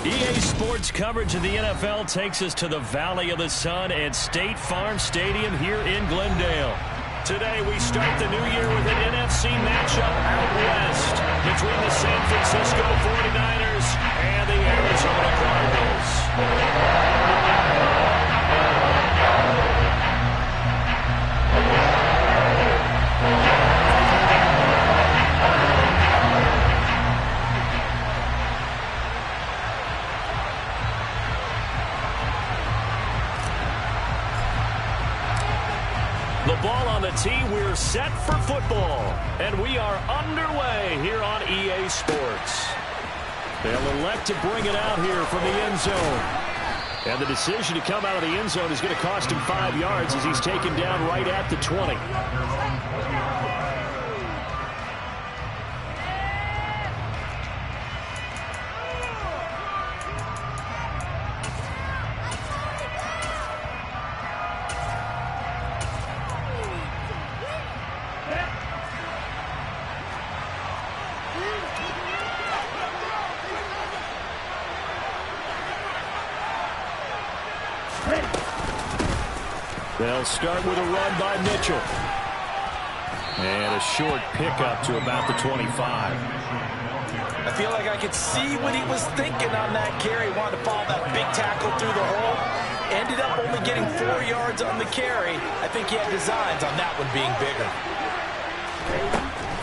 EA Sports coverage of the NFL takes us to the Valley of the Sun and State Farm Stadium here in Glendale. Today we start the new year with an NFC matchup out west between the San Francisco 49ers and the Arizona Cardinals. The ball on the tee, we're set for football. And we are underway here on EA Sports. They'll elect to bring it out here from the end zone. And the decision to come out of the end zone is going to cost him 5 yards as he's taken down right at the 20. They'll start with a run by Mitchell. And a short pickup to about the 25. I feel like I could see what he was thinking on that carry. He wanted to follow that big tackle through the hole. Ended up only getting 4 yards on the carry. I think he had designs on that one being bigger.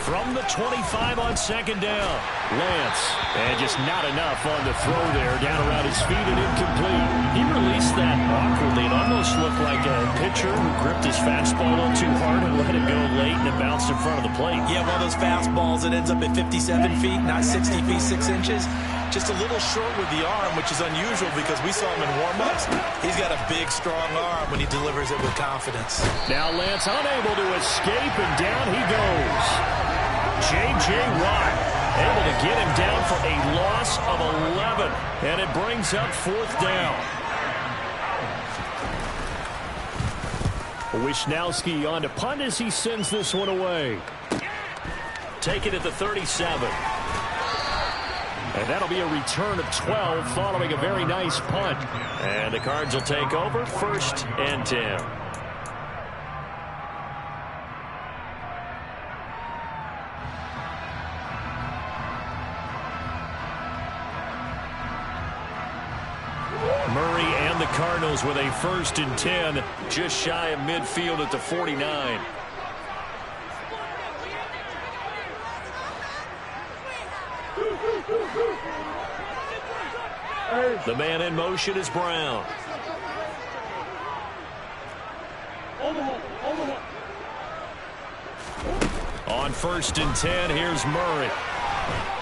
From the 25 on second down, Lance. And just not enough on the throw there. Down around his feet and incomplete. He released that awkwardly. It almost looked like a pitcher who gripped his fastball a little too hard and let it go late, and it bounced in front of the plate. Yeah, one of those fastballs that ends up at 57 feet, not 60 feet, 6 inches. Just a little short with the arm, which is unusual because we saw him in warm-ups. He's got a big, strong arm when he delivers it with confidence. Now Lance unable to escape, and down he goes. J.J. Watt able to get him down for a loss of 11, and it brings up 4th down. Wisnowski on to punt as he sends this one away. Take it at the 37. And that'll be a return of 12 following a very nice punt. And the Cards will take over 1st and 10. Murray and the Cardinals with a 1st and 10, just shy of midfield at the 49. The man in motion is Brown. On 1st and 10, here's Murray.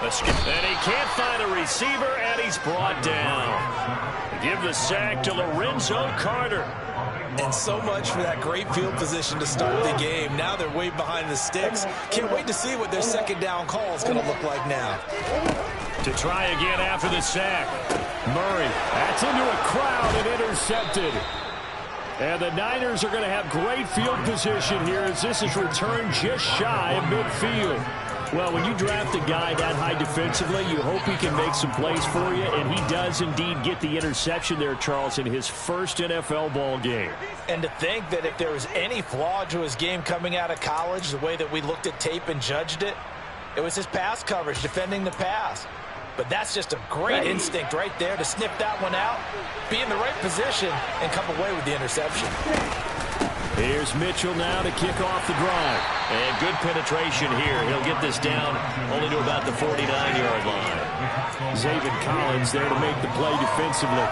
And he can't find a receiver, and he's brought down. Give the sack to Lorenzo Carter. And so much for that great field position to start the game. Now they're way behind the sticks. Can't wait to see what their second down call is going to look like now. To try again after the sack. Murray, that's into a crowd and intercepted. And the Niners are going to have great field position here as this is returned just shy of midfield. Well, when you draft a guy that high defensively, you hope he can make some plays for you, and he does indeed get the interception there, Charles, in his first NFL ball game. And to think that if there was any flaw to his game coming out of college, the way that we looked at tape and judged it, it was his pass coverage, defending the pass. But that's just a great instinct right there to snip that one out, be in the right position, and come away with the interception. Here's Mitchell now to kick off the drive. And good penetration here. He'll get this down only to about the 49-yard line. Zaven Collins there to make the play defensively.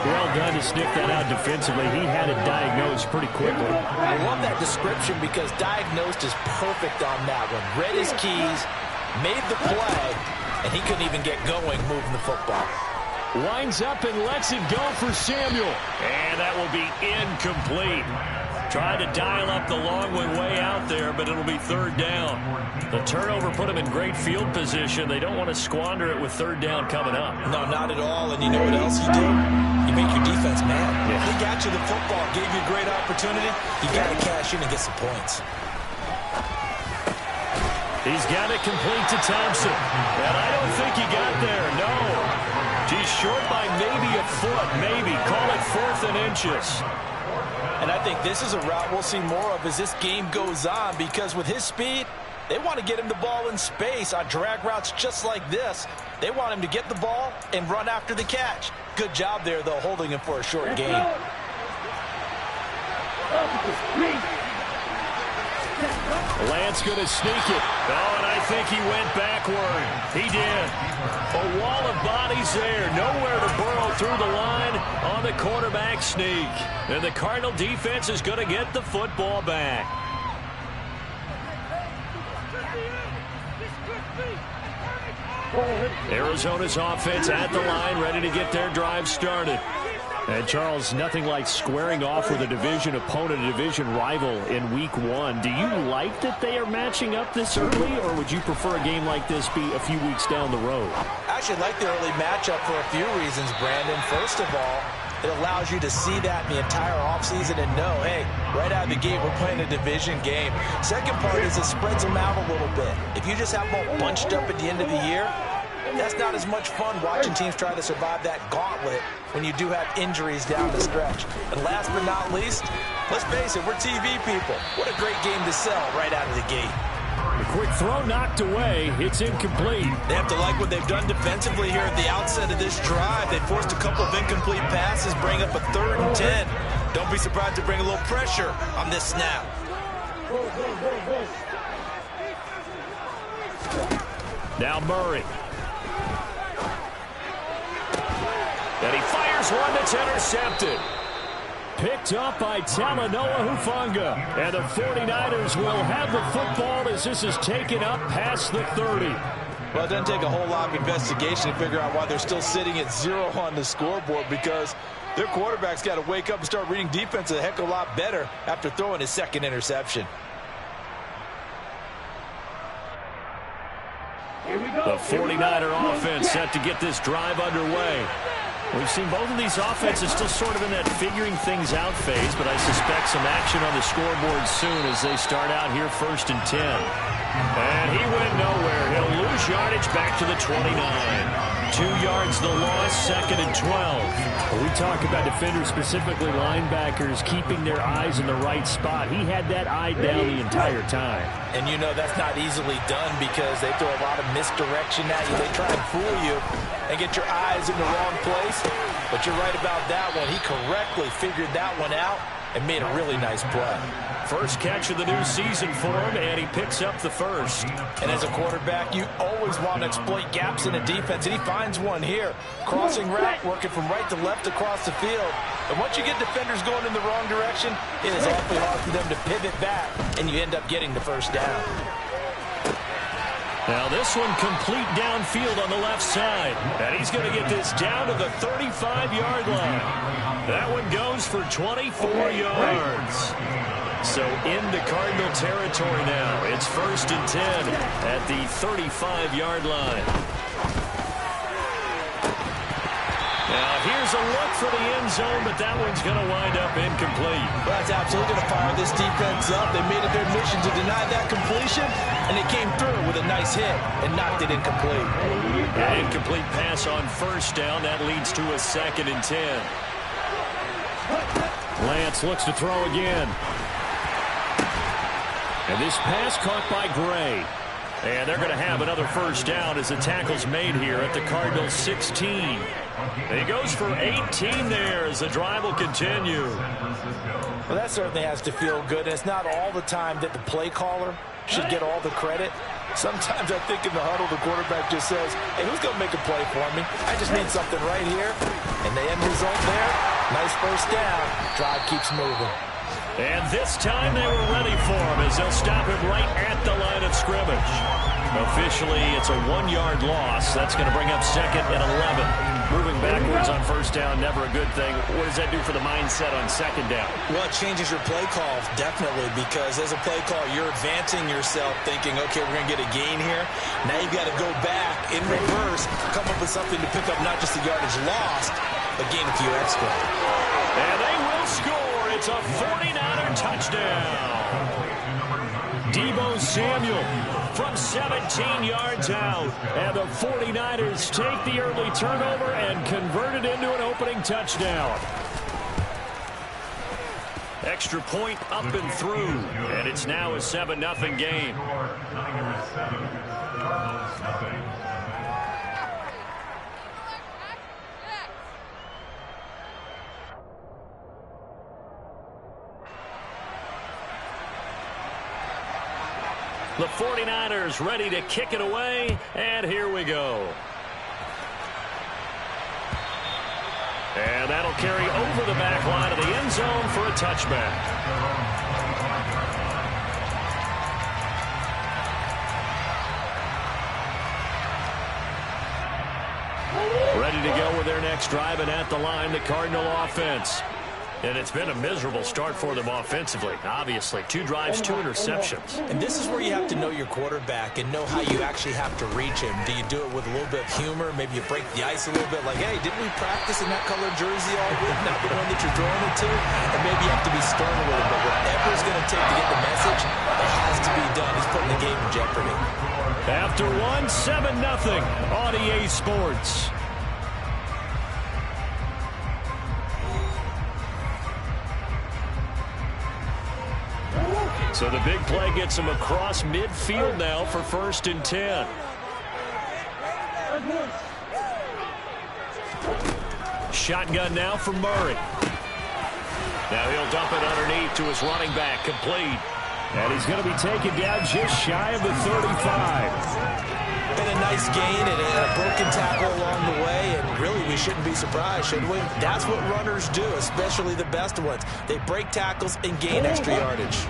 Well done to sniff that out defensively. He had it diagnosed pretty quickly. I love that description because diagnosed is perfect on that one. Read his keys, made the play, and he couldn't even get going moving the football. Winds up and lets it go for Samuel. And that will be incomplete. Tried to dial up the long one way out there, but it'll be 3rd down. The turnover put them in great field position. They don't want to squander it with 3rd down coming up. No, not at all. And you know what else you do? You make your defense mad. Yeah. He got you the football, gave you a great opportunity. You got to cash in and get some points. He's got it complete to Thompson. And I don't think he got there, no. He's foot, maybe. Call it 4th and inches. And I think this is a route we'll see more of as this game goes on, because with his speed, they want to get him the ball in space on drag routes just like this. They want him to get the ball and run after the catch. Good job there, though, holding him for a short gain. Lance going to sneak it. Oh, and I think he went backward. He did. A wall of bodies there. Nowhere to burrow through the line on the quarterback sneak. And the Cardinal defense is going to get the football back. Arizona's offense at the line, ready to get their drive started. And, Charles, nothing like squaring off with a division opponent, a division rival in Week 1. Do you like that they are matching up this early, or would you prefer a game like this be a few weeks down the road? I actually like the early matchup for a few reasons, Brandon. First of all, it allows you to see that in the entire offseason and know, hey, right out of the gate, we're playing a division game. Second part is it spreads them out a little bit. If you just have them all bunched up at the end of the year, that's not as much fun watching teams try to survive that gauntlet when you do have injuries down the stretch. And last but not least, let's face it, we're TV people. What a great game to sell right out of the gate. A quick throw knocked away. It's incomplete. They have to like what they've done defensively here at the outset of this drive. They forced a couple of incomplete passes, bring up a 3rd and 10. Don't be surprised to bring a little pressure on this snap. Now Murray. And he fires one that's intercepted. Picked up by Talanoa Hufanga. And the 49ers will have the football as this is taken up past the 30. Well, it doesn't take a whole lot of investigation to figure out why they're still sitting at 0 on the scoreboard, because their quarterback's got to wake up and start reading defense a heck of a lot better after throwing his 2nd interception. The 49er offense set to get this drive underway. We've seen both of these offenses still sort of in that figuring things out phase, but I suspect some action on the scoreboard soon as they start out here 1st and 10. And he went nowhere. He'll lose yardage back to the 29. 2 yards the loss, 2nd and 12. When we talk about defenders, specifically linebackers, keeping their eyes in the right spot. He had that eye down the entire time. And you know that's not easily done because they throw a lot of misdirection at you. They try and fool you and get your eyes in the wrong place. But you're right about that one. He correctly figured that one out and made a really nice play. First catch of the new season for him, and he picks up the 1st. And as a quarterback, you always want to exploit gaps in a defense, and he finds one here. Crossing route, working from right to left across the field. And once you get defenders going in the wrong direction, it is awfully hard for them to pivot back, and you end up getting the 1st down. Now this one complete downfield on the left side. And he's going to get this down to the 35-yard line. That one goes for 24 yards. So into Cardinal territory now. It's 1st and 10 at the 35-yard line. Now here's a look for the end zone, but that one's going to wind up incomplete. Well, that's absolutely going to fire this defense up. They made it their mission to deny that completion, and they came through with a nice hit and knocked it incomplete. An incomplete pass on 1st down. That leads to a 2nd and 10. Lance looks to throw again. And this pass caught by Gray. And they're going to have another 1st down as the tackle's made here at the Cardinals 16. And he goes for 18 there as the drive will continue. Well, that certainly has to feel good. And it's not all the time that the play caller should get all the credit. Sometimes I think in the huddle, the quarterback just says, hey, who's going to make a play for me? I just need something right here. And the end result there, nice 1st down. Drive keeps moving. And this time they were ready for him as they'll stop him right at the line of scrimmage. Officially, it's a 1-yard loss. That's going to bring up 2nd and 11. Moving backwards on 1st down, never a good thing. What does that do for the mindset on 2nd down? Well, it changes your play call, definitely, because as a play call, you're advancing yourself thinking, okay, we're going to get a gain here. Now you've got to go back in reverse, come up with something to pick up not just the yardage lost, but gain a few extra. And they will score. It's a 49er touchdown. Deebo Samuel from 17 yards out. And the 49ers take the early turnover and convert it into an opening touchdown. Extra point up and through, and it's now a 7-0 game. The 49ers ready to kick it away, and here we go. And that'll carry over the back line of the end zone for a touchback. Ready to go with their next drive, and at the line, the Cardinal offense. And it's been a miserable start for them offensively. Obviously, 2 drives, 2 interceptions. And this is where you have to know your quarterback and know how you actually have to reach him. Do you do it with a little bit of humor? Maybe you break the ice a little bit like, hey, didn't we practice in that colored jersey all week? Not the one that you're throwing it to? And maybe you have to be stern a little bit. Whatever it's going to take to get the message, it has to be done. He's putting the game in jeopardy. After 7-0 on EA Sports. So the big play gets him across midfield now for 1st and 10. Shotgun now for Murray. Now he'll dump it underneath to his running back, complete. And he's going to be taken down just shy of the 35. Been a nice gain and a broken tackle along the way, and really we shouldn't be surprised, should we? That's what runners do, especially the best ones. They break tackles and gain extra yardage.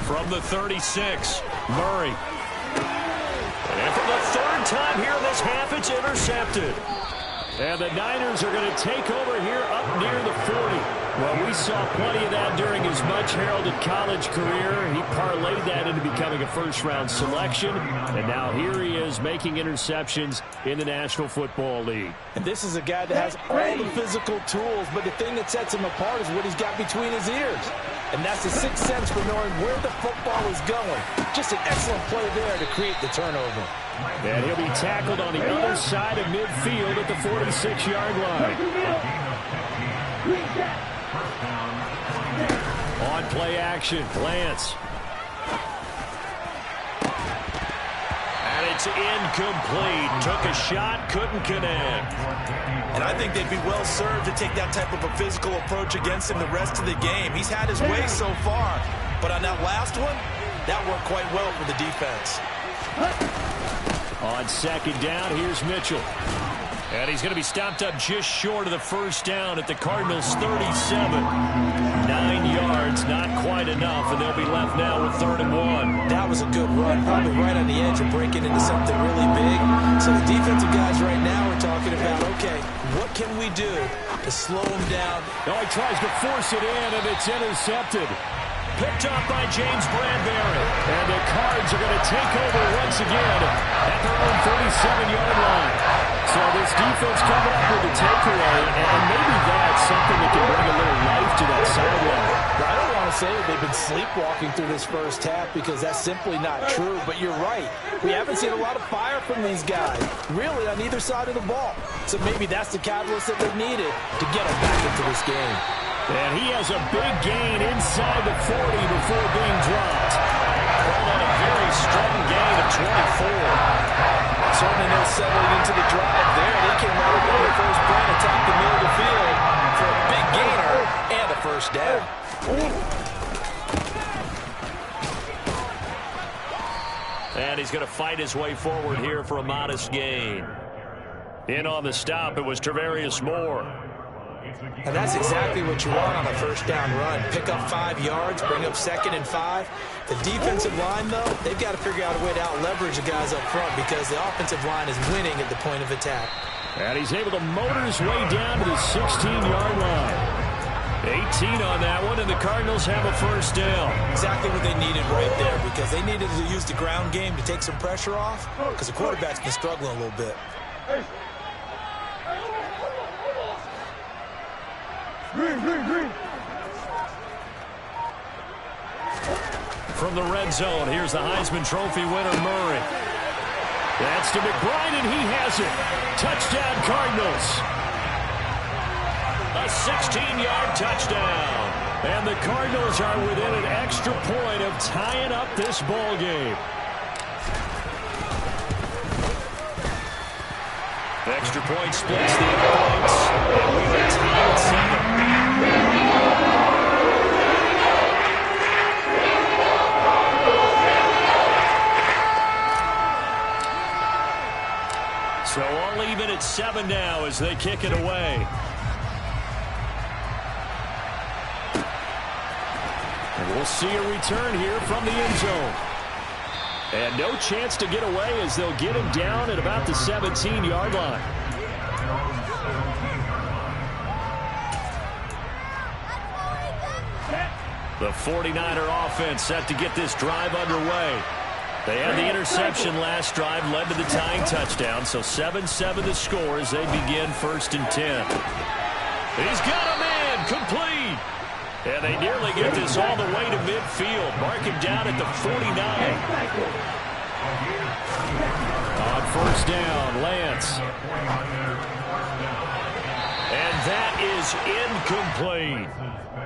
From the 36, Murray. And for the 3rd time here in this half, it's intercepted. And the Niners are going to take over here up near the 40. Well, we saw plenty of that during his much-heralded college career. He parlayed that into becoming a first-round selection. And now here he is making interceptions in the National Football League. And this is a guy that has all the physical tools, but the thing that sets him apart is what he's got between his ears. And that's the sixth sense for knowing where the football is going. Just an excellent play there to create the turnover. And he'll be tackled on the other side of midfield at the 46-yard line. On play action, Lance. And it's incomplete. Took a shot, couldn't connect. And I think they'd be well served to take that type of a physical approach against him the rest of the game. He's had his way so far, but on that last one, that worked quite well for the defense. On 2nd down, here's Mitchell. And he's going to be stopped up just short of the 1st down at the Cardinals' 37. 9 yards, not quite enough, and they'll be left now with 3rd and 1. That was a good run, probably right on the edge of breaking into something really big. So the defensive guys right now are talking about, okay, what can we do to slow him down? Oh, he tries to force it in, and it's intercepted. Picked up by James Bradbury. And the Cards are going to take over once again at their own 37-yard line. So this defense coming up with a takeaway, and maybe that's something that can bring a little life to that sideline. I don't want to say they've been sleepwalking through this first half because that's simply not true, but you're right. We haven't seen a lot of fire from these guys, really, on either side of the ball. So maybe that's the catalyst that they needed to get them back into this game. And he has a big gain inside the 40 before being dropped. Called on a very strong gain of 24. Certainly no settling into the drive there. They came right up on the first play, attack the middle of the field for a big gainer and a 1st down. And he's going to fight his way forward here for a modest gain. In on the stop, it was Travarius Moore. And that's exactly what you want on a 1st down run. Pick up 5 yards, bring up 2nd and 5. The defensive line, though, they've got to figure out a way to out-leverage the guys up front because the offensive line is winning at the point of attack. And he's able to motor his way down to the 16-yard line. 18 on that one, and the Cardinals have a 1st down. Exactly what they needed right there because they needed to use the ground game to take some pressure off because the quarterback's been struggling a little bit. Green. from the red zone. Here's the Heisman Trophy winner, Murray. That's to McBride, and he has it. Touchdown, Cardinals. A 16-yard touchdown. And the Cardinals are within an extra point of tying up this ball game. Extra point splits the points, and we are tied at 7. So all even at 7 now as they kick it away. And we'll see a return here from the end zone. And no chance to get away as they'll get him down at about the 17-yard line. The 49er offense set to get this drive underway. They had the interception last drive, led to the tying touchdown, so 7-7 the score as they begin 1st and 10. He's got a man, complete. And they nearly get this all the way to midfield. Mark him down at the 49. On 1st down, Lance. And that is incomplete.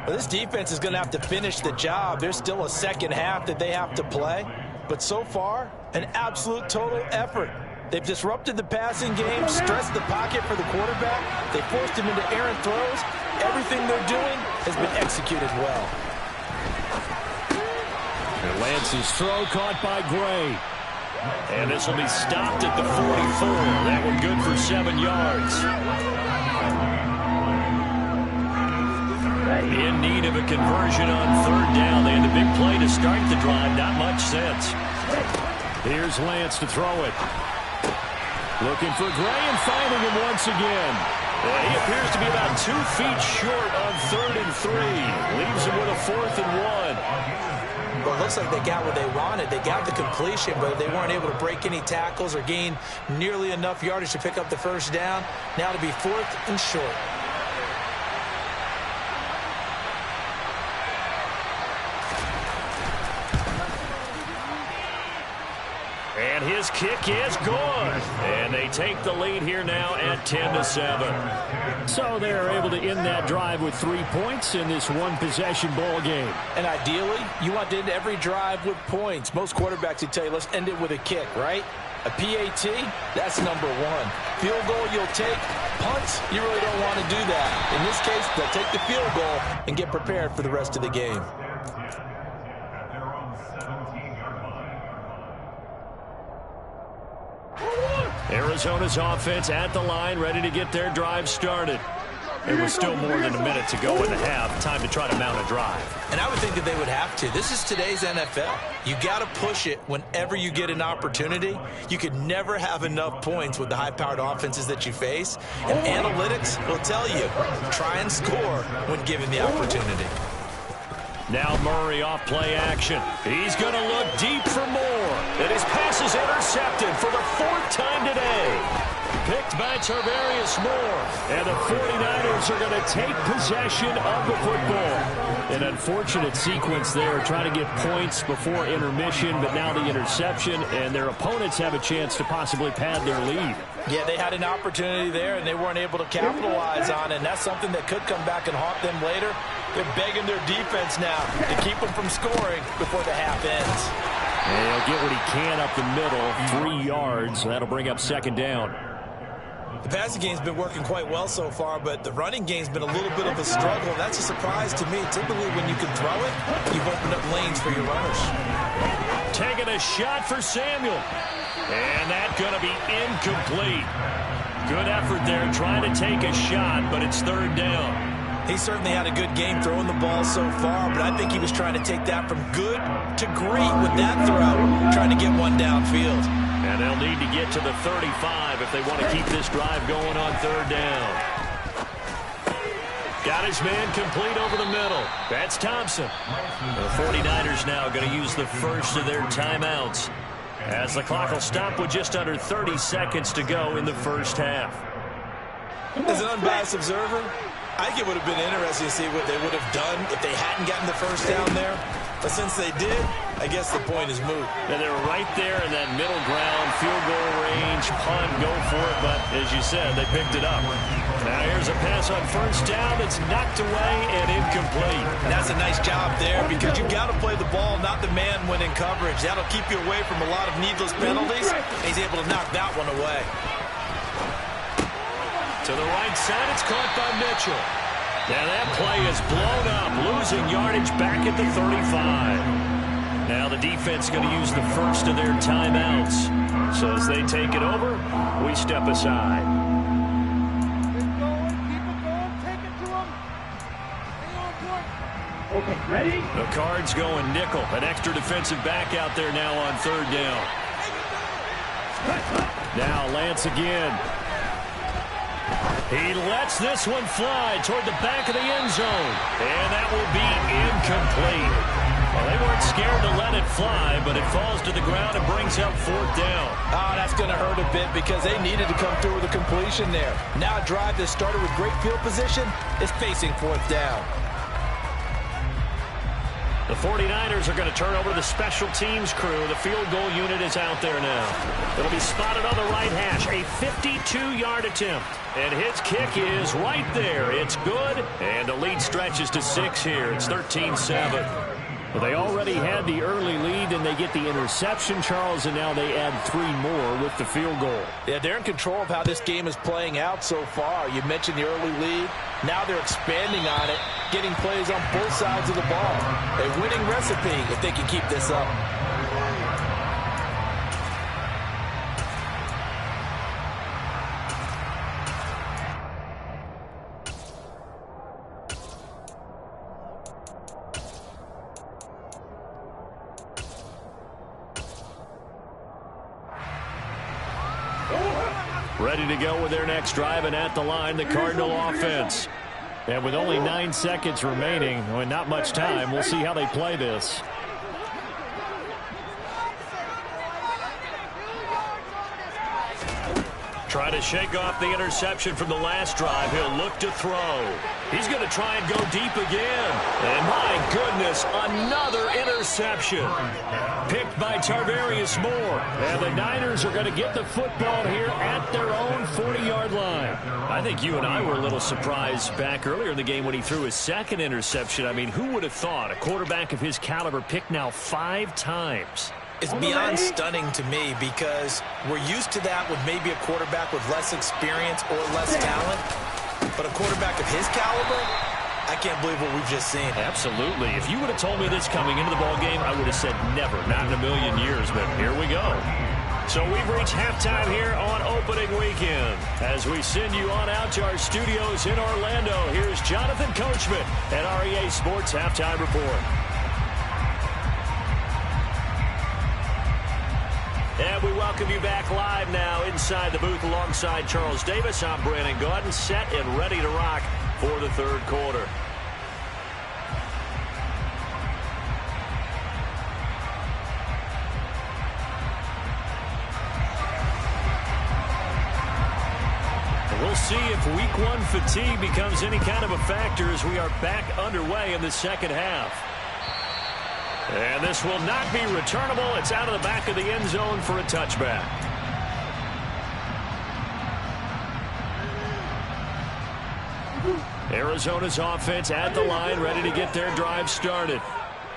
Well, this defense is going to have to finish the job. There's still a second half that they have to play. But so far, an absolute total effort. They've disrupted the passing game, stressed the pocket for the quarterback. They forced him into errant throws. Everything they're doing has been executed well. And Lance's throw caught by Gray. And this will be stopped at the 44. That one good for 7 yards. In need of a conversion on 3rd down. They had the big play to start the drive. Not much sense. Here's Lance to throw it. Looking for Gray and finding him once again. And he appears to be about 2 feet short on 3rd and 3. Leaves him with a 4th and 1. Well, it looks like they got what they wanted. They got the completion, but they weren't able to break any tackles or gain nearly enough yardage to pick up the 1st down. Now to be 4th and short. And his kick is good. And they take the lead here now at 10-7. So they're able to end that drive with 3 points in this one-possession ball game. And ideally, you want to end every drive with points. Most quarterbacks would tell you, let's end it with a kick, right? A PAT, that's number 1. Field goal you'll take. Punts, you really don't want to do that. In this case, they'll take the field goal and get prepared for the rest of the game. Arizona's offense at the line, ready to get their drive started. It was still more than a minute to go in the half. Time to try to mount a drive. And I would think that they would have to. This is today's NFL. You got to push it whenever you get an opportunity. You could never have enough points with the high-powered offenses that you face. And analytics will tell you, try and score when given the opportunity. Now Murray off play action. He's going to look deep for more. And his pass is intercepted for the 4th time today. Picked by Tarvarius Moore. And the 49ers are going to take possession of the football. An unfortunate sequence there, trying to get points before intermission, but now the interception, and their opponents have a chance to possibly pad their lead. Yeah, they had an opportunity there, and they weren't able to capitalize on it, and that's something that could come back and haunt them later. They're begging their defense now to keep them from scoring before the half ends. And he'll get what he can up the middle, 3 yards. That'll bring up 2nd down. The passing game's been working quite well so far, but the running game's been a little bit of a struggle. That's a surprise to me. Typically, when you can throw it, you've opened up lanes for your runners. Taking a shot for Samuel. And that's going to be incomplete. Good effort there trying to take a shot, but it's 3rd down. He certainly had a good game throwing the ball so far, but I think he was trying to take that from good to great with that throw, trying to get one downfield. And they'll need to get to the 35 if they want to keep this drive going on 3rd down. Got his man complete over the middle. That's Thompson. The 49ers now going to use the first of their timeouts, as the clock will stop with just under 30 seconds to go in the 1st half. As an unbiased observer, I think it would have been interesting to see what they would have done if they hadn't gotten the first down there. But since they did, I guess the point is moot. And they were right there in that middle ground, field goal range, punt, go for it. But as you said, they picked it up. Now here's a pass on first down that's knocked away and incomplete. And that's a nice job there because you've got to play the ball, not the man when in coverage. That'll keep you away from a lot of needless penalties. He's able to knock that one away. To the right side, it's caught by Mitchell. Now that play is blown up, losing yardage back at the 35. Now the defense going to use the first of their timeouts. So as they take it over, we step aside. Okay, ready? The Cards going nickel. An extra defensive back out there now on third down. Now Lance again. He lets this one fly toward the back of the end zone. And that will be incomplete. Well, they weren't scared to let it fly, but it falls to the ground and brings up fourth down. Oh, that's going to hurt a bit because they needed to come through with a completion there. Now a drive that started with great field position is facing fourth down. The 49ers are going to turn over to the special teams crew. The field goal unit is out there now. It'll be spotted on the right hash. A 52-yard attempt. And his kick is right there. It's good. And the lead stretches to 6 here. It's 13-7. Well, they already had the early lead, and they get the interception, Charles, and now they add 3 more with the field goal. Yeah, they're in control of how this game is playing out so far. You mentioned the early lead. Now they're expanding on it, getting plays on both sides of the ball. A winning recipe if they can keep this up. Ready to go with their next drive, and at the line, the Cardinal offense. And with only 9 seconds remaining, well, not much time, we'll see how they play this. Try to shake off the interception from the last drive. He'll look to throw. He's going to try and go deep again. And my goodness, another interception. Picked by Tarvarius Moore. And the Niners are going to get the football here at their own 40-yard line. I think you and I were a little surprised back earlier in the game when he threw his second interception. I mean, who would have thought a quarterback of his caliber picked now 5 times? It's beyond stunning to me because we're used to that with maybe a quarterback with less experience or less talent. But a quarterback of his caliber, I can't believe what we've just seen. Absolutely. If you would have told me this coming into the ballgame, I would have said never, not in a million years, but here we go. So we've reached halftime here on opening weekend. As we send you on out to our studios in Orlando, here's Jonathan Coachman at REA Sports Halftime Report. And we welcome you back live now inside the booth alongside Charles Davis. I'm Brandon Gaudin, set and ready to rock for the third quarter. And we'll see if week 1 fatigue becomes any kind of a factor as we are back underway in the second half. And this will not be returnable. It's out of the back of the end zone for a touchback. Arizona's offense at the line, ready to get their drive started.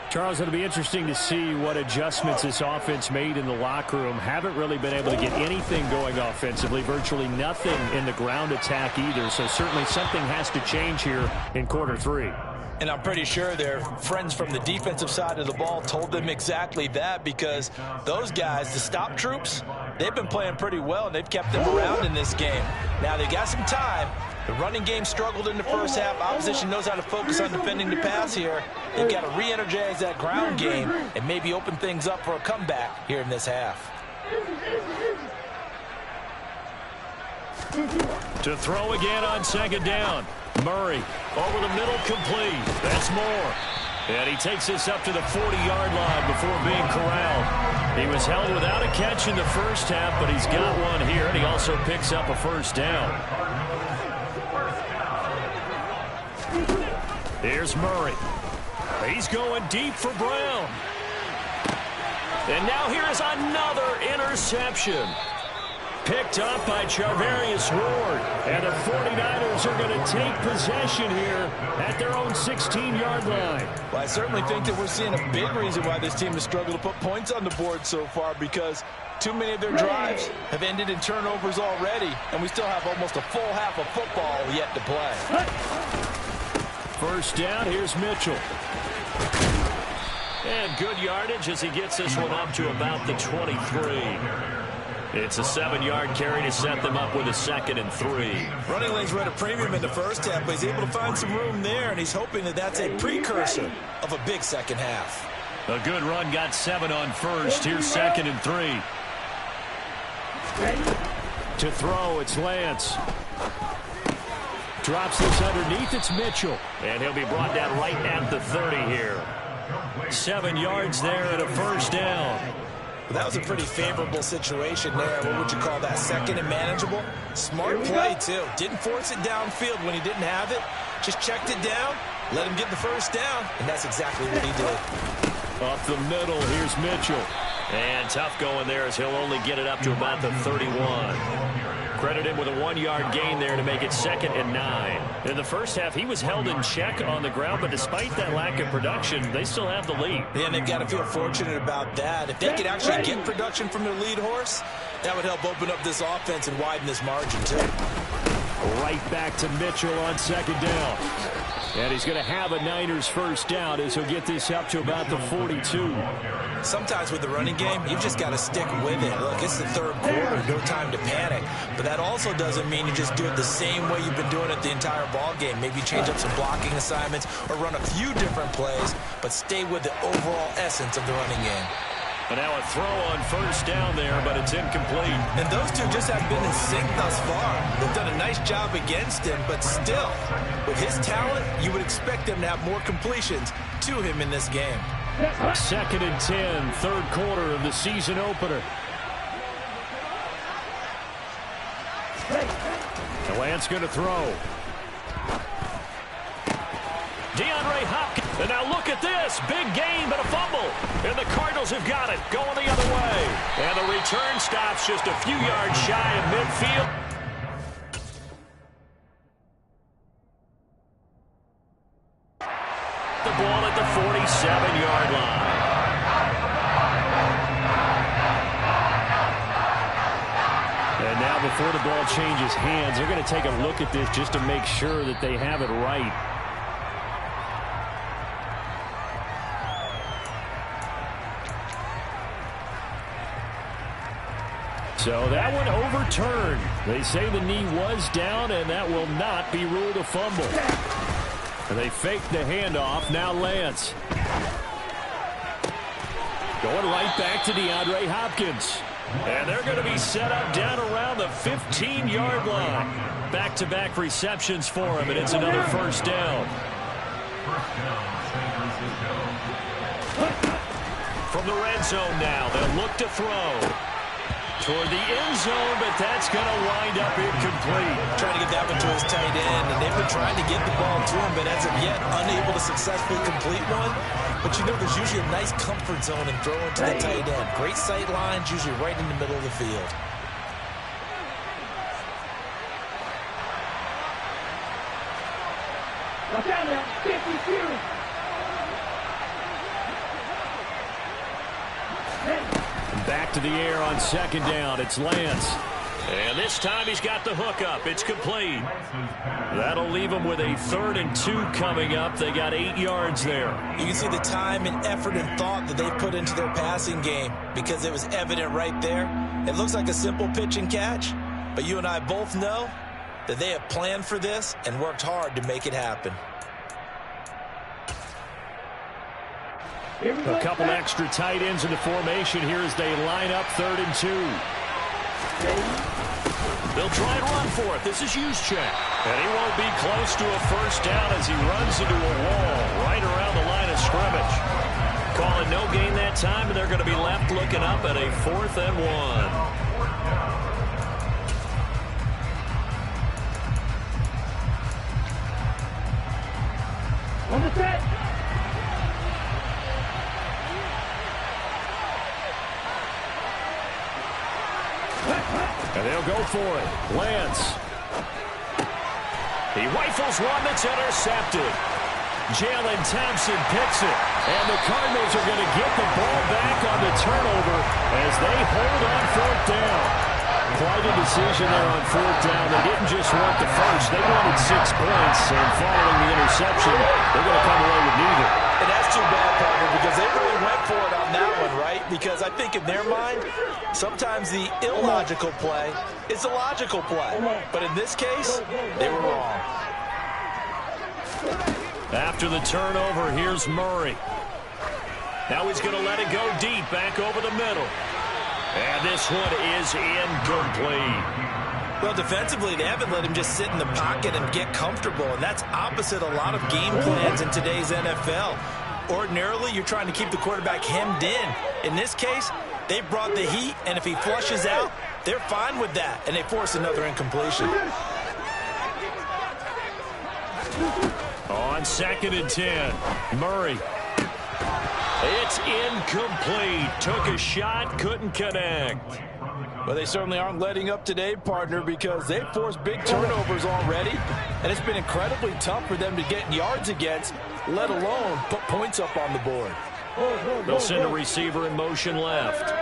Charles, it'll be interesting to see what adjustments this offense made in the locker room. Haven't really been able to get anything going offensively, virtually nothing in the ground attack either. So certainly something has to change here in quarter 3. And I'm pretty sure their friends from the defensive side of the ball told them exactly that because those guys, the stop troops, they've been playing pretty well, and they've kept them around in this game. Now, they got some time. The running game struggled in the first half. Opposition knows how to focus on defending the pass here. They've got to re-energize that ground game and maybe open things up for a comeback here in this half. To throw again on second down. Murray over the middle, complete. That's Moore. And he takes this up to the 40-yard line before being corralled. He was held without a catch in the first half, but he's got one here, and he also picks up a first down. Here's Murray. He's going deep for Brown. And now here is another interception. Picked up by Charvarius Ward. And the 49ers are going to take possession here at their own 16-yard line. Well, I certainly think that we're seeing a big reason why this team has struggled to put points on the board so far, because too many of their drives have ended in turnovers already, and we still have almost a full half of football yet to play. First down, here's Mitchell. And good yardage as he gets this one up to about the 23. It's a 7-yard carry to set them up with a 2nd and 3. Running lanes were at a premium in the first half, but he's able to find some room there, and he's hoping that that's a precursor of a big second half. A good run, got 7 on first. Here's 2nd and 3. To throw, it's Lance. Drops this underneath, it's Mitchell. And he'll be brought down right at the 30 here. 7 yards there and a first down. Well, that was a pretty favorable situation there. What would you call that? 2nd and manageable? Smart play, too. Didn't force it downfield when he didn't have it. Just checked it down, let him get the first down, and that's exactly what he did. Up the middle, here's Mitchell. And tough going there as he'll only get it up to about the 31. Credit him with a 1-yard gain there to make it 2nd and 9. In the first half, he was held in check on the ground, but despite that lack of production, they still have the lead. Yeah, and they've got to feel fortunate about that. If they could actually get production from their lead horse, that would help open up this offense and widen this margin, too. Right back to Mitchell on 2nd down. And he's going to have a Niners first down as he'll get this up to about the 42. Sometimes with the running game, you've just got to stick with it. Look, it's the 3rd quarter, no time to panic. But that also doesn't mean you just do it the same way you've been doing it the entire ball game. Maybe change up some blocking assignments or run a few different plays, but stay with the overall essence of the running game. But now a throw on first down there, but it's incomplete. And those two just have been in sync thus far. They've done a nice job against him, but still, with his talent, you would expect them to have more completions to him in this game. 2nd and 10, 3rd quarter of the season opener. The Lance going to throw. DeAndre Hopkins. And now look at this. Big gain, but a fumble. And the Cardinals have got it. Going the other way. And the return stops just a few yards shy of midfield. The ball at the 47-yard line. And now before the ball changes hands, they're going to take a look at this just to make sure that they have it right. So that one overturned. They say the knee was down, and that will not be ruled a fumble. And they faked the handoff. Now Lance. Going right back to DeAndre Hopkins. And they're going to be set up down around the 15-yard line. Back-to-back receptions for him, and it's another first down. From the red zone now, they'll look to throw. Toward the end zone, but that's going to wind up incomplete. Trying to get that one to his tight end, and they've been trying to get the ball to him, but as of yet, unable to successfully complete one. But you know, there's usually a nice comfort zone in throwing to the tight end. Great sight lines, usually right in the middle of the field. Watch out now, 52. Back to the air on 2nd down. It's Lance. And this time he's got the hook up. It's complete. That'll leave him with a 3rd and 2 coming up. They got 8 yards there. You can see the time and effort and thought that they put into their passing game because it was evident right there. It looks like a simple pitch and catch, but you and I both know that they have planned for this and worked hard to make it happen. A couple extra tight ends in the formation here as they line up 3rd and 2. They'll try and run for it. This is Juszczyk. And he won't be close to a first down as he runs into a wall right around the line of scrimmage. Calling no gain that time, and they're going to be left looking up at a 4th and 1. And they'll go for it. Lance. He rifles one that's intercepted. Jalen Thompson picks it. And the Cardinals are going to get the ball back on the turnover as they hold on fourth down. Quite a decision there on fourth down. They didn't just want the first. They wanted 6 points. And following the interception, they're going to come away with neither. And that's too bad, partner, because they really went for it on that one, right? Because I think in their mind, sometimes the illogical play is a logical play. But in this case, they were wrong. After the turnover, here's Murray. Now he's going to let it go deep, back over the middle. And this one is incomplete. Well, defensively, they haven't let him just sit in the pocket and get comfortable, and that's opposite a lot of game plans in today's NFL. Ordinarily, you're trying to keep the quarterback hemmed in. In this case, they brought the heat, and if he flushes out, they're fine with that, and they force another incompletion. On 2nd and 10, Murray. It's incomplete. Took a shot, couldn't connect. Well, they certainly aren't letting up today, partner, because they've forced big turnovers already, and it's been incredibly tough for them to get yards against, let alone put points up on the board. They'll send a receiver in motion left.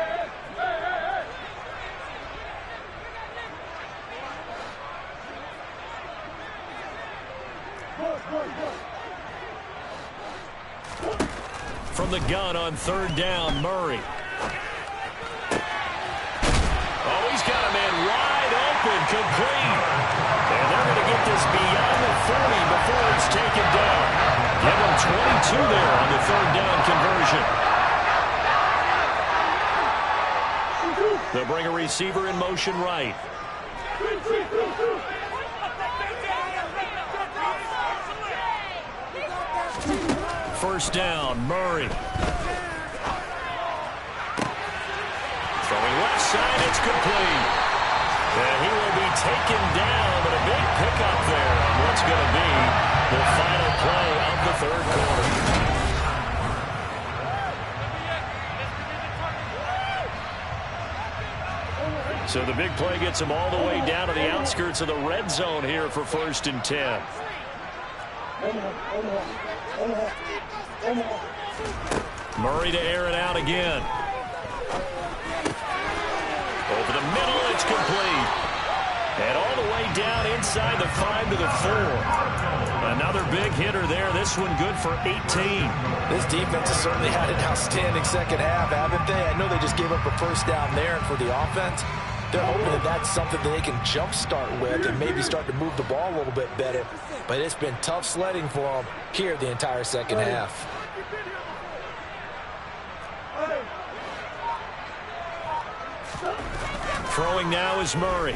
From the gun on 3rd down, Murray. Oh, he's got a man wide open, complete. And they're going to get this beyond the 40 before it's taken down. Give him 22 there on the 3rd down conversion. They'll bring a receiver in motion right. First down, Murray. Throwing left side, it's complete. And he will be taken down, but a big pickup there on what's going to be the final play of the 3rd quarter. So the big play gets him all the way down to the outskirts of the red zone here for 1st and 10. Murray to air it out again. Over the middle, it's complete. And all the way down inside the 5 to the 4. Another big hitter there. This one good for 18. This defense has certainly had an outstanding second half, haven't they? I know they just gave up a first down there, and for the offense, they're hoping that that's something that they can jumpstart with and maybe start to move the ball a little bit better. But it's been tough sledding for them here the entire second half. Throwing now is Murray.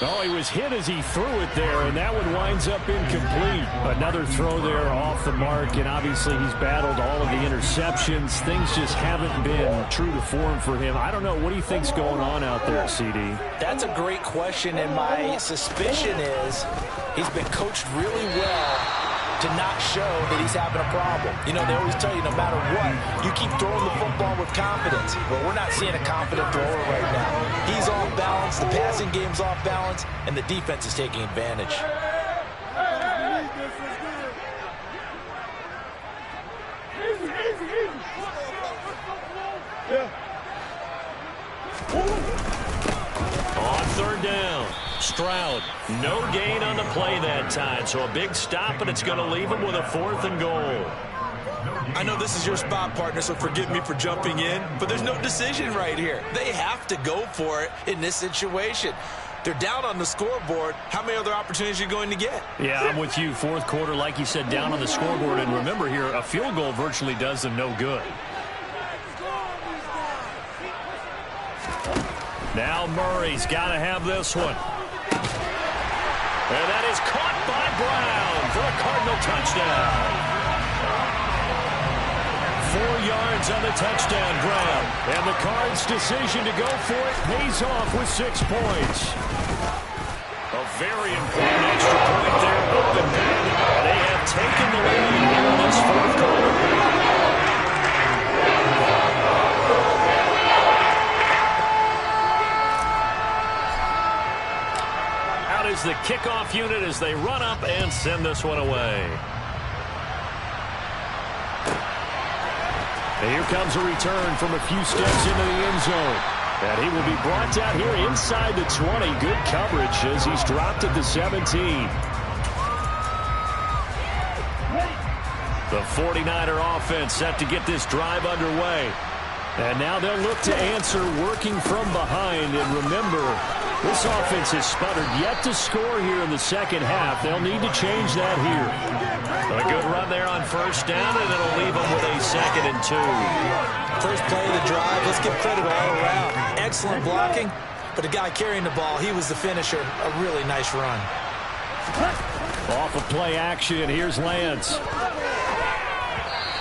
Oh, he was hit as he threw it there, and that one winds up incomplete. Another throw there off the mark, and obviously he's battled all of the interceptions. Things just haven't been true to form for him. I don't know. What do you think's going on out there, CD? That's a great question, and my suspicion is he's been coached really well to not show that he's having a problem. You know, they always tell you no matter what, you keep throwing the football with confidence. Well, we're not seeing a confident thrower right now. He's off balance, the passing game's off balance, and the defense is taking advantage. On 3rd down, Stroud, no gain on the play that time, so a big stop, and it's going to leave him with a 4th and goal. I know this is your spot, partner, so forgive me for jumping in, but there's no decision right here. They have to go for it in this situation. They're down on the scoreboard. How many other opportunities are you going to get? Yeah, I'm with you. 4th quarter, like you said, down on the scoreboard, and remember here, a field goal virtually does them no good. Now Murray's got to have this one. And that is caught by Brown for a Cardinal touchdown. 4 yards on the touchdown, Brown. And the Cards' decision to go for it pays off with 6 points. A very important extra point there, up and down. They have taken the lead here in this 4th quarter. is the kickoff unit as they run up and send this one away. And here comes a return from a few steps into the end zone. And he will be brought down here inside the 20. Good coverage as he's dropped at the 17. The 49er offense set to get this drive underway. And now they'll look to answer working from behind. And remember, this offense has sputtered yet to score here in the second half. They'll need to change that here. A good run there on first down, and it'll leave them with a 2nd and 2. First play of the drive, let's give credit all around. Excellent blocking, but the guy carrying the ball, he was the finisher. A really nice run. Off of play action, here's Lance.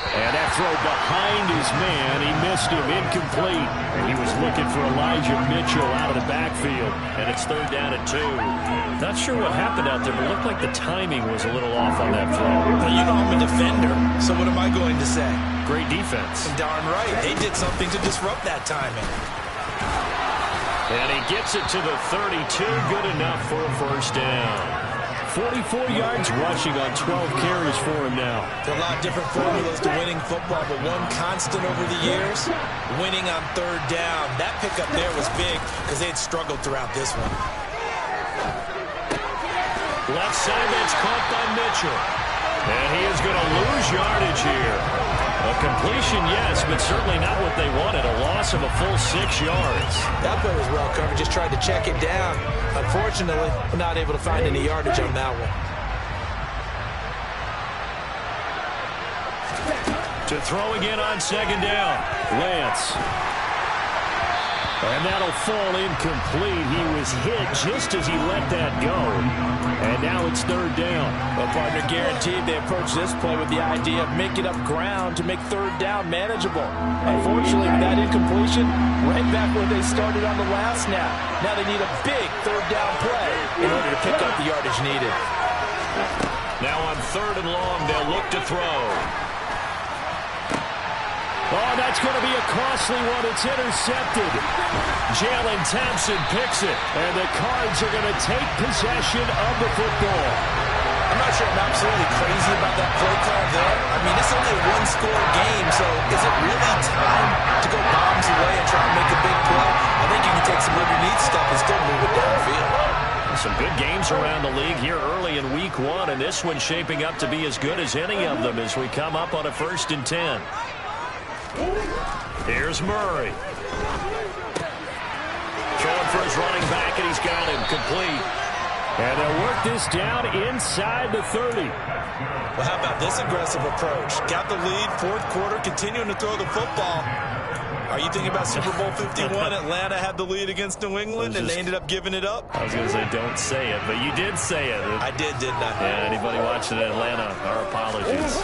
And that throw behind his man, he missed him, incomplete. And he was looking for Elijah Mitchell out of the backfield. And it's 3rd down and 2. Not sure what happened out there, but it looked like the timing was a little off on that throw. Well, you know I'm a defender, so what am I going to say? Great defense. Darn right. They did something to disrupt that timing. And he gets it to the 32, good enough for a first down. 44 yards rushing on 12 carries for him now. There are a lot of different formulas to winning football, but one constant over the years, winning on 3rd down. That pickup there was big because they had struggled throughout this one. Left side, that's caught by Mitchell. And he is going to lose yardage here. A completion, yes, but certainly not what they wanted. A loss of a full 6 yards. That play was well covered. Just tried to check it down. Unfortunately, we're not able to find any yardage on that one. To throw again on 2nd down. Lance. And that'll fall incomplete. He was hit just as he let that go. And now it's 3rd down. Well, partner, guaranteed they approach this play with the idea of making up ground to make 3rd down manageable. Unfortunately, with that incompletion, right back where they started on the last snap. Now they need a big 3rd down play in order to pick up the yardage needed. Now on 3rd and long, they'll look to throw. Oh, that's going to be a costly one. It's intercepted. Jalen Thompson picks it, and the Cards are going to take possession of the football. I'm not sure I'm absolutely crazy about that play call there. I mean, it's only a 1-score game, so is it really time to go bombs away and try and make a big play? I think you can take some underneath stuff and still move it downfield. Some good games around the league here early in week 1, and this one's shaping up to be as good as any of them as we come up on a 1st and 10. Here's Murray. Throwing for his running back, and he's got him complete. And they'll work this down inside the 30. Well, how about this aggressive approach? Got the lead, 4th quarter, continuing to throw the football. Are you thinking about Super Bowl 51? Atlanta had the lead against New England, and they ended up giving it up? I was going to say, don't say it, but you did say it. I did, didn't I? Yeah, anybody watching Atlanta, our apologies.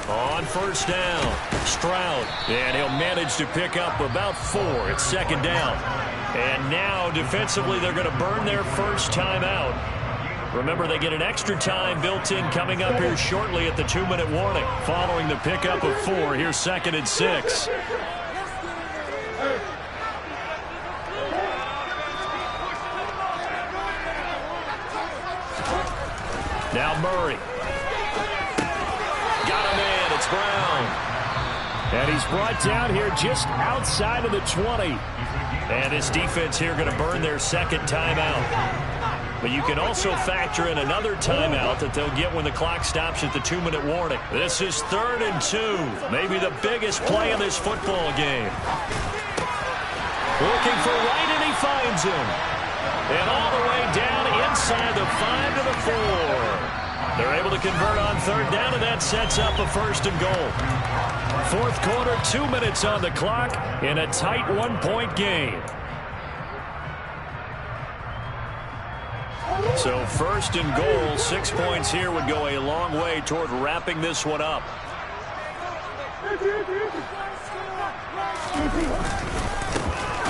On 1st down, Stroud, and he'll manage to pick up about 4. It's 2nd down. And now, defensively, they're going to burn their first timeout. Remember, they get an extra time built in coming up here shortly at the 2-minute warning. Following the pickup of 4, here's 2nd and 6. Now Murray. Got a man. It's Brown. And he's brought down here just outside of the 20. And this defense here going to burn their 2nd timeout. But you can also factor in another timeout that they'll get when the clock stops at the 2-minute warning. This is 3rd and 2. Maybe the biggest play in this football game. Looking for Wright, and he finds him. And all the way down inside the 5 to the 4. They're able to convert on 3rd down, and that sets up a 1st and goal. 4th quarter, 2 minutes on the clock in a tight 1-point game. So 1st and goal, 6 points here would go a long way toward wrapping this one up.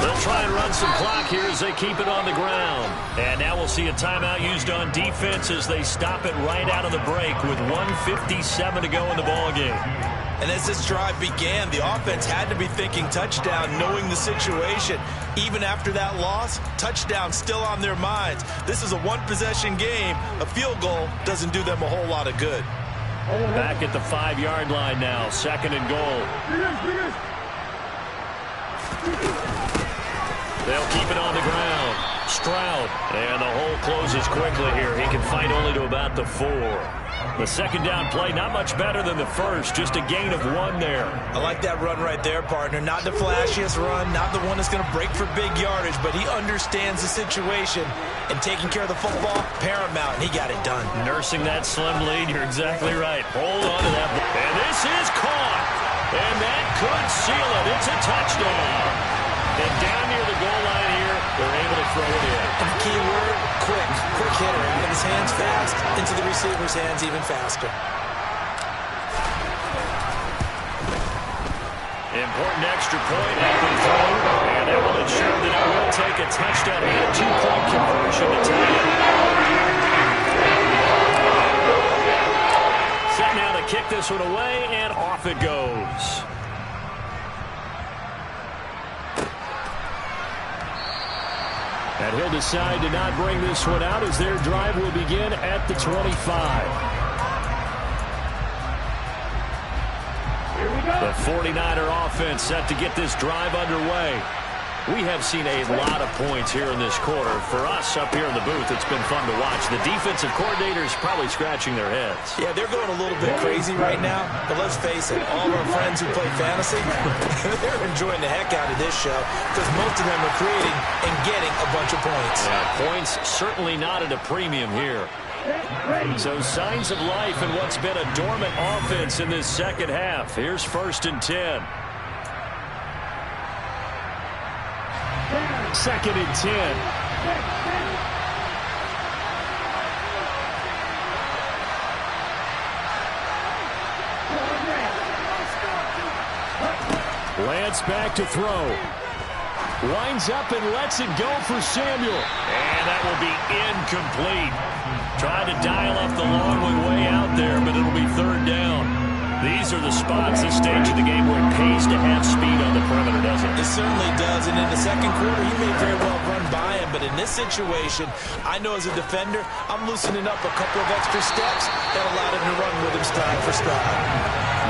They'll try and run some clock here as they keep it on the ground. And now we'll see a timeout used on defense as they stop it right out of the break with 1:57 to go in the ballgame. And as this drive began, the offense had to be thinking touchdown, knowing the situation. Even after that loss, touchdown still on their minds. This is a one-possession game. A field goal doesn't do them a whole lot of good. Back at the 5-yard line now, 2nd and goal. They'll keep it on the ground. Stroud, and the hole closes quickly here. He can fight only to about the 4. The 2nd down play, not much better than the first, just a gain of 1 there. I like that run right there, partner. Not the flashiest run, not the one that's going to break for big yardage, but he understands the situation, and taking care of the football, paramount, and he got it done. Nursing that slim lead, you're exactly right. Hold on to that. And this is caught, and that could seal it. It's a touchdown. And down near the goal line here, they're able to throw it in. And the key word, quick. Quick hitter. Out of his hands fast, into the receiver's hands even faster. Important extra point after the throw, and that will ensure that it will take a touchdown and a 2-point conversion to tie it. Set now to kick this one away, and off it goes. And he'll decide to not bring this one out as their drive will begin at the 25. The 49er offense set to get this drive underway. We have seen a lot of points here in this quarter. For us up here in the booth, it's been fun to watch. The defensive coordinators probably scratching their heads. Yeah, they're going a little bit crazy right now, but let's face it, all of our friends who play fantasy, they're enjoying the heck out of this show because most of them are creating and getting a bunch of points. Yeah, points certainly not at a premium here. So signs of life in what's been a dormant offense in this second half. Here's 1st and 10. 2nd and 10. Lance back to throw. Winds up and lets it go for Samuel. And that will be incomplete. Tried to dial up the long one way out there, but it'll be 3rd down. These are the spots, this stage of the game, where it pays to have speed on the perimeter, doesn't it? It certainly does, and in the second quarter, he may very well run by him, but in this situation, I know as a defender, I'm loosening up a couple of extra steps that allowed him to run with him stride for stride.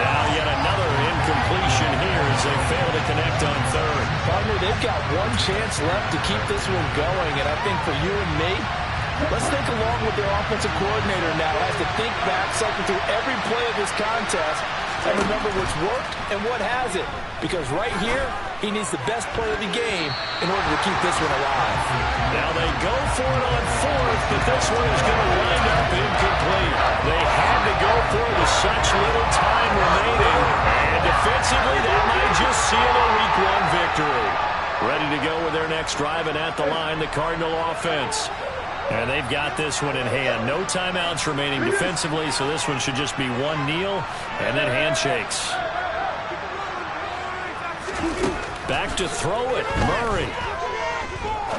Now yet another incompletion here as they fail to connect on 3rd. Partner, they've got one chance left to keep this one going, and I think for you and me, let's think along with their offensive coordinator now as to think back, cycle through every play of this contest, and remember what's worked and what hasn't. Because right here, he needs the best play of the game in order to keep this one alive. Now they go for it on 4th, but this one is going to wind up incomplete. They had to go for it with such little time remaining. And defensively, that might just seal a Week 1 victory. Ready to go with their next drive, and at the line, the Cardinal offense. And they've got this one in hand. No timeouts remaining defensively, so this one should just be one kneel and then handshakes. Back to throw it. Murray.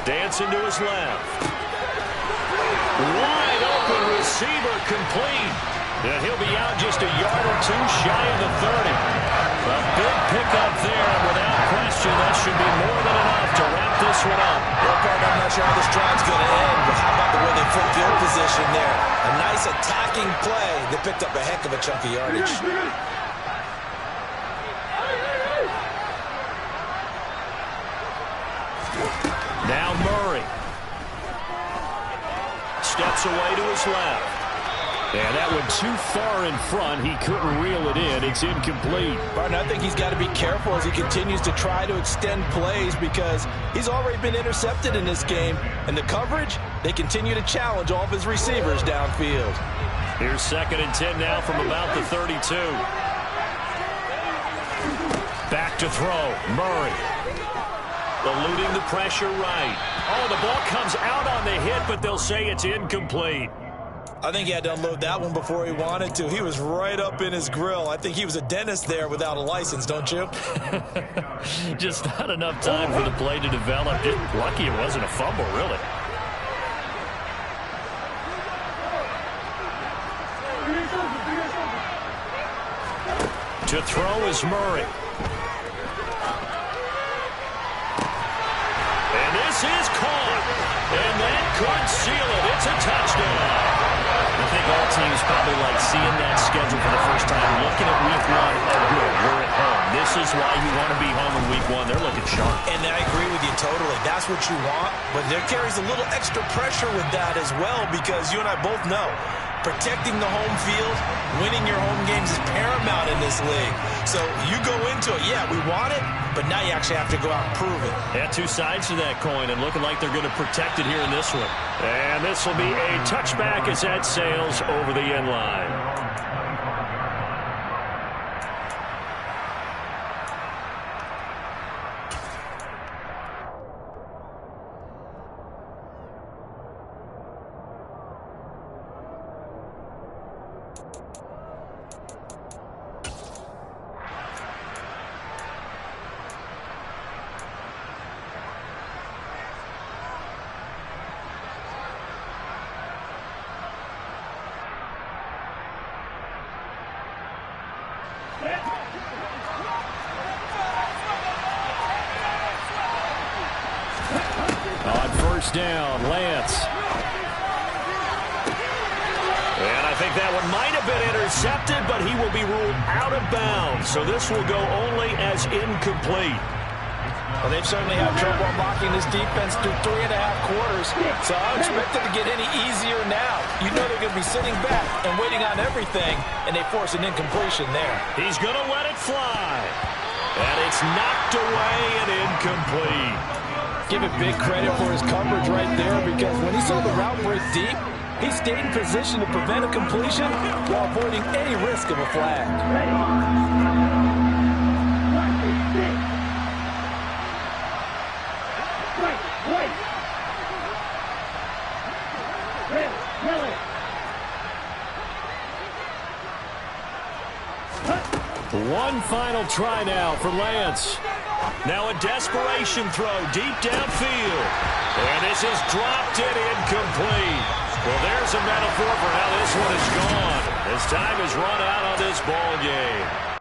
Dancing to his left. Wide open receiver complete. And he'll be out just a yard or two shy of the 30. A big pickup there, and without question, that should be more than enough to wrap this one up. Well, partner, I'm not sure how this drive's going to end, but how about the way they put field position there? A nice attacking play. They picked up a heck of a chunk of yardage. Now Murray. Steps away to his left. And that went too far in front. He couldn't reel it in. It's incomplete. Partner, I think he's got to be careful as he continues to try to extend plays because he's already been intercepted in this game. And the coverage, they continue to challenge all of his receivers downfield. Here's 2nd and 10 now from about the 32. Back to throw. Murray. Eluding the pressure right. Oh, the ball comes out on the hit, but they'll say it's incomplete. I think he had to unload that one before he wanted to. He was right up in his grill. I think he was a dentist there without a license, don't you? Just not enough time for the play to develop. Just lucky it wasn't a fumble, really. To throw is Murray. And this is caught. And that could seal it. It's a touchdown. I think all teams probably like seeing that schedule for the first time, looking at week one. Oh, good, we're at home. This is why you want to be home in week one. They're looking sharp. And I agree with you totally. That's what you want. But there carries a little extra pressure with that as well, because you and I both know protecting the home field, winning your home games is paramount in this league. So you go into it, yeah, we want it, but now you actually have to go out and prove it. Yeah, two sides to that coin, and looking like they're going to protect it here in this one. And this will be a touchback as that sails over the end line. On first down, Lance. And I think that one might have been intercepted, but he will be ruled out of bounds. So this will go only as incomplete. Well, they've certainly had trouble unlocking this defense through 3.5 quarters. So I don't expect it to get any easier now. You know they're going to be sitting back and waiting on everything, and they force an incompletion there. He's going to let it fly. And it's knocked away and incomplete. Give it big credit for his coverage right there, because when he saw the route break deep, he stayed in position to prevent a completion while avoiding any risk of a flag. One final try now for Lance. Now a desperation throw deep downfield. And this is dropped and incomplete. Well, there's a metaphor for how this one is gone. As time has run out on this ball game.